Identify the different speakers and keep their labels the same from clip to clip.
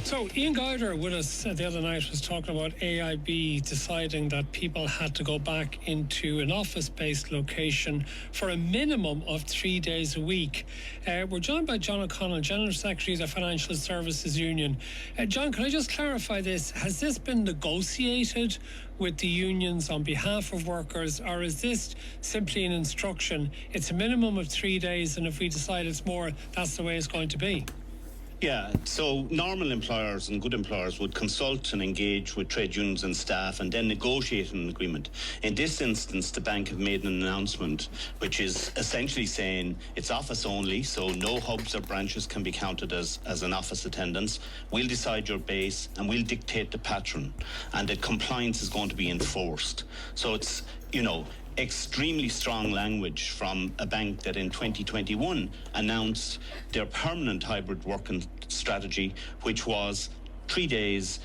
Speaker 1: So Ian Guyder with us the other night was talking about AIB deciding that people had to go back into an office-based location for a minimum of 3 days a week. We're joined by John O Connell, General Secretary of the Financial Services Union. John, can I just clarify this? Has this been negotiated with the unions on behalf of workers, or is this simply an instruction? It's a minimum of 3 days, and if we decide it's more, that's the way it's going to be.
Speaker 2: Yeah, so normal employers and good employers would consult and engage with trade unions and staff and then negotiate an agreement. In this instance, the bank have made an announcement which is essentially saying it's office only, so no hubs or branches can be counted as an office attendance. We'll decide your base and we'll dictate the pattern, and that compliance is going to be enforced. So it's, extremely strong language from a bank that in 2021 announced their permanent hybrid working strategy, which was 3 days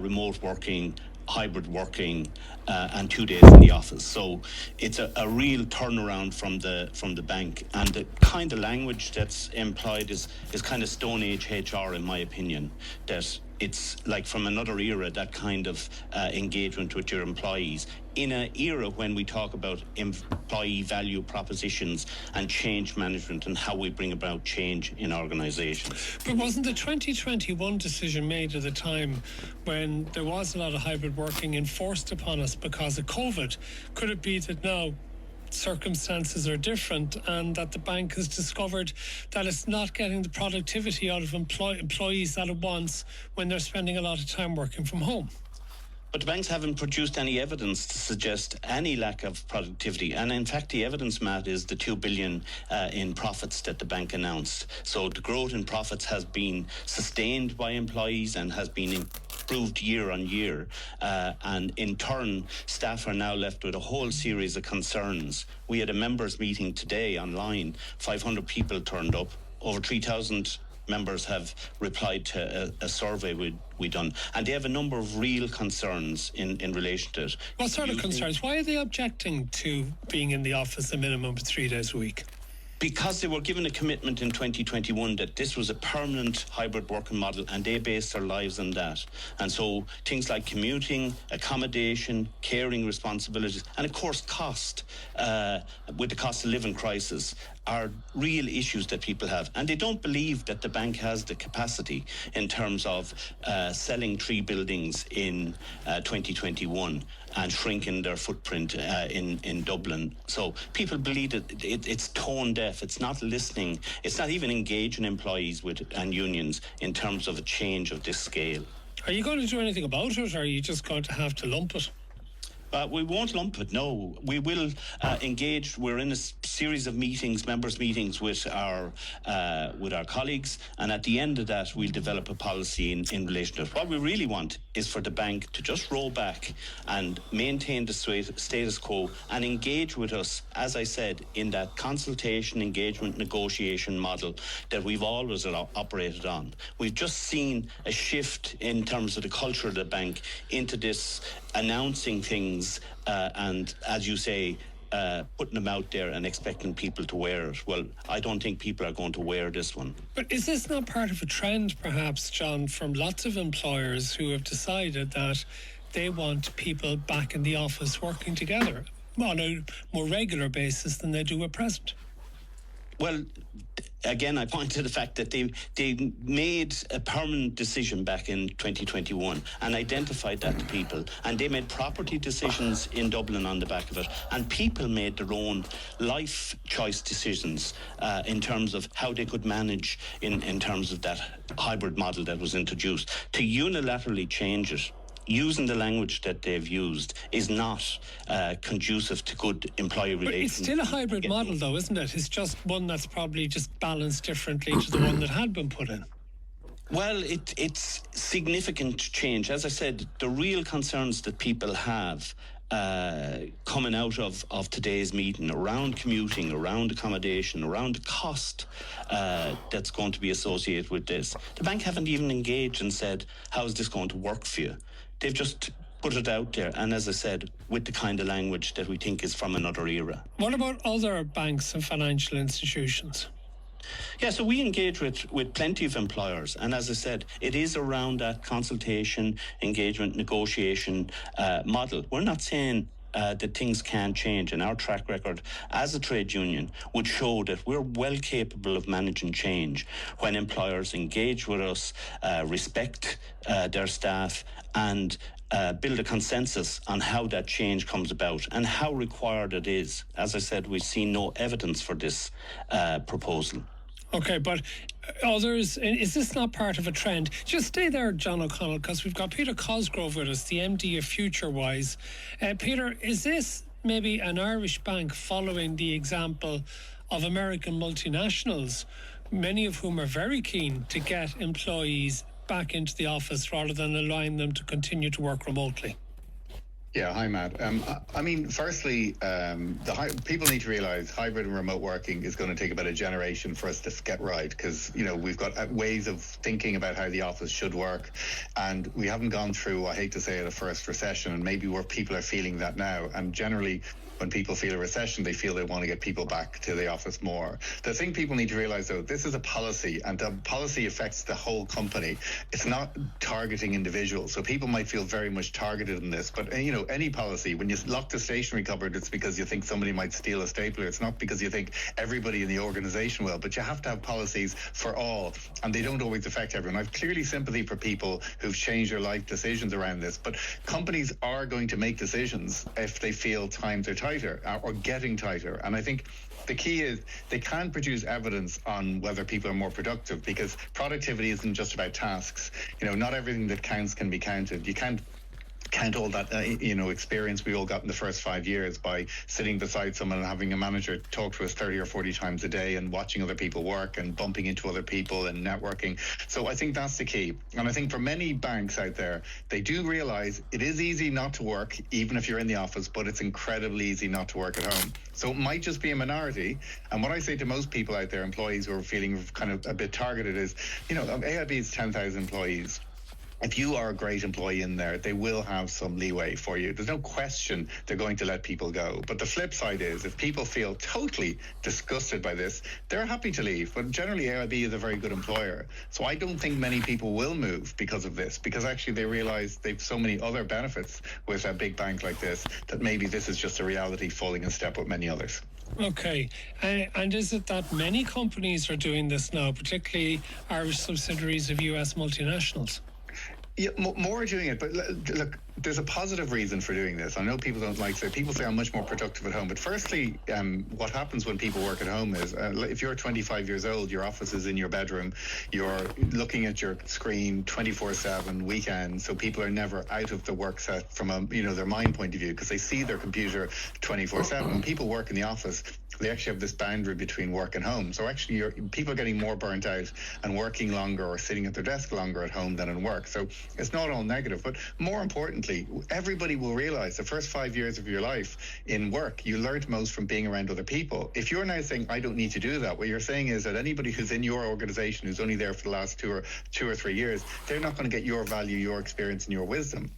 Speaker 2: remote working, hybrid working, and 2 days in the office. So it's a real turnaround from the bank, and the kind of language that's employed is kind of Stone Age HR, in my opinion. That it's like from another era, that kind of engagement with your employees in an era when we talk about employee value propositions and change management and how we bring about change in organisations.
Speaker 1: But wasn't the 2021 decision made at the time when there was a lot of hybrid working enforced upon us because of COVID? Could it be that now circumstances are different and that the bank has discovered that it's not getting the productivity out of employees that it wants when they're spending a lot of time working from home?
Speaker 2: But the banks haven't produced any evidence to suggest any lack of productivity. And in fact, the evidence, Matt, is the 2 billion in profits that the bank announced. So the growth in profits has been sustained by employees and has been improved year on year. And in turn, staff are now left with a whole series of concerns. We had a members meeting today online. 500 people turned up. Over 3,000 members have replied to a survey we done, and they have a number of real concerns in relation to it.
Speaker 1: What sort of concerns? Why are they objecting to being in the office a minimum of 3 days a week?
Speaker 2: Because they were given a commitment in 2021 that this was a permanent hybrid working model, and they based their lives on that. And so things like commuting, accommodation, caring responsibilities, and of course cost, with the cost of living crisis, are real issues that people have. And they don't believe that the bank has the capacity in terms of selling 3 buildings in 2021 and shrinking their footprint in Dublin. So people believe that it's tone deaf. It's not listening. It's not even engaging employees and unions in terms of a change of this scale.
Speaker 1: Are you going to do anything about it, or are you just going to have to lump it?
Speaker 2: We won't lump it, no. We will engage. We're in a series of meetings, members' meetings with our colleagues, and at the end of that, we'll develop a policy in relation to it. What we really want is for the bank to just roll back and maintain the status quo and engage with us, as I said, in that consultation, engagement, negotiation model that we've always operated on. We've just seen a shift in terms of the culture of the bank into this announcing things and, as you say, putting them out there and expecting people to wear it. Well, I don't think people are going to wear this one.
Speaker 1: But is this not part of a trend, perhaps, John, from lots of employers who have decided that they want people back in the office working together on a more regular basis than they do at present?
Speaker 2: Well, again, I point to the fact that they made a permanent decision back in 2021 and identified that to people, and they made property decisions in Dublin on the back of it, and people made their own life choice decisions in terms of how they could manage in terms of that hybrid model that was introduced. To unilaterally change it, using the language that they've used, is not conducive to good employee relations.
Speaker 1: It's still a hybrid model, though, isn't it? It's just one that's probably just balanced differently to the one that had been put in.
Speaker 2: Well, it's significant change. As I said, the real concerns that people have coming out of today's meeting around commuting, around accommodation, around the cost that's going to be associated with this. The bank haven't even engaged and said, how is this going to work for you? They've just put it out there, and as I said, with the kind of language that we think is from another era.
Speaker 1: What about other banks and financial institutions?
Speaker 2: Yeah, so we engage with plenty of employers. And as I said, it is around that consultation, engagement, negotiation model. We're not saying that things can change. And our track record as a trade union would show that we're well capable of managing change when employers engage with us, respect their staff, and build a consensus on how that change comes about and how required it is. As I said, we've seen no evidence for this proposal.
Speaker 1: Okay, but others, is this not part of a trend? Just stay there, John O'Connell, because we've got Peter Cosgrove with us, the MD of FutureWise. Peter, is this maybe an Irish bank following the example of American multinationals, many of whom are very keen to get employees back into the office rather than allowing them to continue to work remotely?
Speaker 3: Yeah, hi, Matt. I mean, firstly, people need to realise hybrid and remote working is going to take about a generation for us to get right, because, you know, we've got ways of thinking about how the office should work, and we haven't gone through, I hate to say it, a first recession, and maybe where people are feeling that now. And generally, when people feel a recession, they feel they want to get people back to the office more. The thing people need to realize, though, this is a policy, and the policy affects the whole company. It's not targeting individuals. So people might feel very much targeted in this. But, you know, any policy, when you lock the stationery cupboard, it's because you think somebody might steal a stapler. It's not because you think everybody in the organization will. But you have to have policies for all, and they don't always affect everyone. I've clearly sympathy for people who've changed their life decisions around this. But companies are going to make decisions if they feel times are tighter or getting tighter. And I think the key is they can produce evidence on whether people are more productive, because productivity isn't just about tasks. You know, not everything that counts can be counted. You can't count all that experience we all got in the first 5 years by sitting beside someone and having a manager talk to us 30 or 40 times a day and watching other people work and bumping into other people and networking. So I think that's the key. And I think for many banks out there, they do realize it is easy not to work even if you're in the office, but it's incredibly easy not to work at home. So it might just be a minority. And what I say to most people out there, employees who are feeling kind of a bit targeted, is, you know, AIB is 10,000 employees. If you are a great employee in there, they will have some leeway for you. There's no question they're going to let people go. But the flip side is, if people feel totally disgusted by this, they're happy to leave. But generally, AIB is a very good employer. So I don't think many people will move because of this, because actually they realize they've so many other benefits with a big bank like this that maybe this is just a reality falling in step with many others.
Speaker 1: Okay. And is it that many companies are doing this now, particularly Irish subsidiaries of US multinationals?
Speaker 3: Yeah, more are doing it, but look, there's a positive reason for doing this. I know people don't like to. People say I'm much more productive at home, but firstly, what happens when people work at home is, if you're 25 years old, your office is in your bedroom, you're looking at your screen 24/7 weekends, so people are never out of the work set from their mind point of view, because they see their computer 24/7. When people work in the office, they actually have this boundary between work and home. So actually, people are getting more burnt out and working longer or sitting at their desk longer at home than in work. So it's not all negative, but more importantly, everybody will realize the first 5 years of your life in work, you learned most from being around other people. If you're now saying, I don't need to do that, what you're saying is that anybody who's in your organization who's only there for the last two or 3 years, they're not going to get your value, your experience, and your wisdom.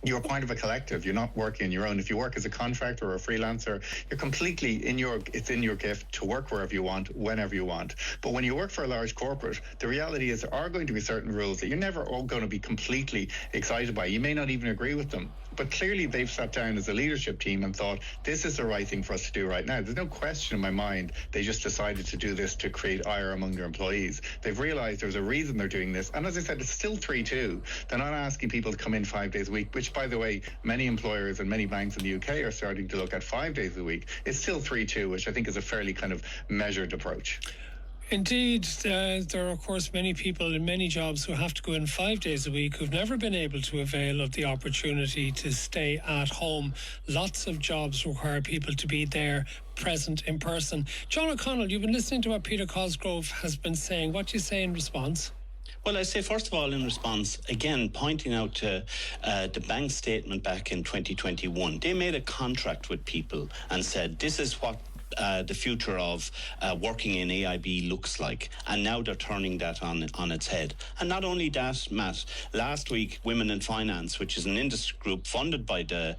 Speaker 3: You're part of a collective. You're not working on your own. If you work as a contractor or a freelancer, you're completely it's in your gift to work wherever you want, whenever you want. But when you work for a large corporate, the reality is there are going to be certain rules that you're never all going to be completely excited by. You may not even agree with them. But clearly they've sat down as a leadership team and thought, this is the right thing for us to do right now. There's no question in my mind they just decided to do this to create ire among their employees. They've realized there's a reason they're doing this. And as I said, it's still 3-2. They're not asking people to come in 5 days a week, which, by the way, many employers and many banks in the UK are starting to look at 5 days a week. It's still 3-2, which I think is a fairly kind of measured approach.
Speaker 1: Indeed, there are, of course, many people in many jobs who have to go in 5 days a week who've never been able to avail of the opportunity to stay at home. Lots of jobs require people to be there, present in person. John O'Connell, you've been listening to what Peter Cosgrove has been saying. What do you say in response?
Speaker 2: Well, I say, first of all, in response, again, pointing out to the bank statement back in 2021, they made a contract with people and said, this is what the future of working in AIB looks like. And now they're turning that on its head. And not only that, Matt, last week, Women in Finance, which is an industry group funded by the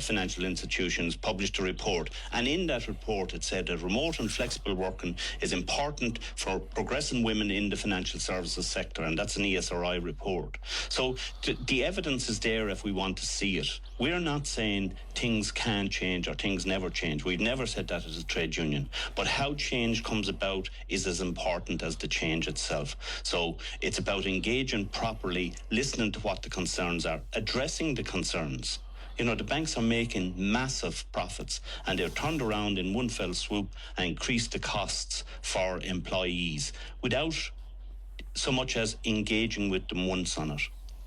Speaker 2: financial institutions, published a report. And in that report, it said that remote and flexible working is important for progressing women in the financial services sector. And that's an ESRI report. So the evidence is there if we want to see it. We're not saying things can change or things never change. We've never said that as a trade union. But how change comes about is as important as the change itself. So it's about engaging properly, listening to what the concerns are, addressing the concerns. You know, the banks are making massive profits and they're turned around in one fell swoop and increased the costs for employees without so much as engaging with them once on it.